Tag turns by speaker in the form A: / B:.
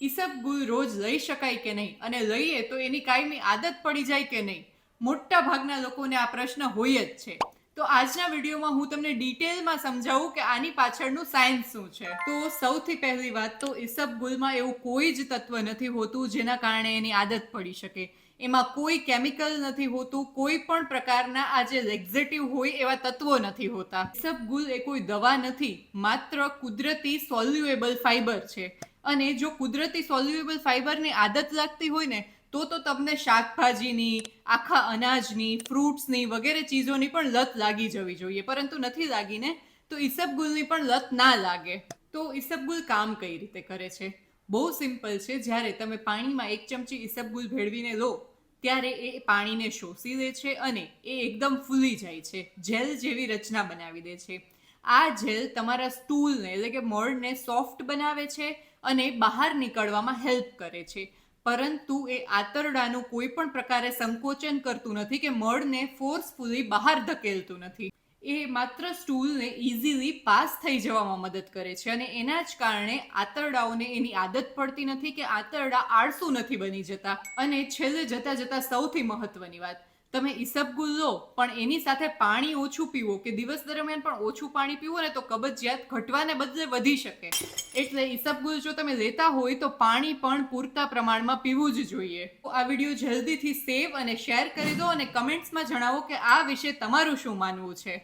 A: ઈસબગુલ રોજ લઈ શકાય કે નહીં, અને લઈએ તો એની કાયમી આદત પડી જાય કે નહીં? મોટા ભાગના લોકોને આ પ્રશ્ન હોય જ છે. તો આજના વિડીયોમાં હું તમને ડિટેલમાં સમજાવું કે આની પાછળનું સાયન્સ શું છે. તો સૌથી પહેલી વાત તો ઈસબગુલમાં એવું કોઈ જ તત્વ નથી હોતું જેના કારણે એની આદત પડી શકે. એમાં કોઈ કેમિકલ નથી હોતું, કોઈ પણ પ્રકારના આ જે લેક્ઝેટિવ હોય એવા તત્વો નથી હોતા. ઈસબગુલ એ કોઈ દવા નથી, માત્ર કુદરતી સોલ્યુએબલ ફાઈબર છે. અને જો કુદરતી સોલ્યુએબલ ફાઈબરની આદત લાગતી હોય ને તો તમને શાકભાજીની, આખા અનાજની, ફ્રૂટ્સની વગેરે ચીજોની પણ લત લાગી જવી જોઈએ, પરંતુ નથી લાગીને. તો ઈસબગુલની પણ લત ના લાગે. તો ઈસબગુલ કામ કઈ રીતે કરે છે? બહુ સિમ્પલ છે. જ્યારે તમે પાણીમાં 1 ચમચી ઈસબગુલ ભેળવીને લો ત્યારે એ પાણીને શોષી લે છે અને એ એકદમ ફૂલી જાય છે, જેલ જેવી રચના બનાવી દે છે. આ જેલ તમારા સ્ટૂલને એટલે કે મળને સોફ્ટ બનાવે છે અને બહાર નીકળવામાં હેલ્પ કરે છે. પરંતુ એ આંતરડાનું કોઈ પણ પ્રકારે સંકોચન કરતું નથી કે મળને ફોર્સફુલી બહાર ધકેલતું નથી. એ માત્ર સ્ટૂલને ઇઝીલી પાસ થઈ જવામાં મદદ કરે છે અને એના જ કારણે આંતરડાઓને એની આદત પડતી નથી કે આંતરડા આળસુ નથી બની જતા. અને છેલ્લે જતા જતા સૌથી મહત્વની વાત, તમે ઈસબગુલ લો પણ એની સાથે પાણી ઓછું પીવો કે દિવસ દરમિયાન પણ ઓછું પાણી પીવો ને તો કબજિયાત ઘટવાને બદલે વધી શકે. એટલે ઈસબગુલ જો તમે લેતા હોય તો પાણી પણ પૂરતા પ્રમાણમાં પીવું જ જોઈએ. તો આ વિડીયો જલ્દીથી સેવ અને શેર કરી દો અને કમેન્ટ્સમાં જણાવો કે આ વિશે તમારું શું માનવું છે.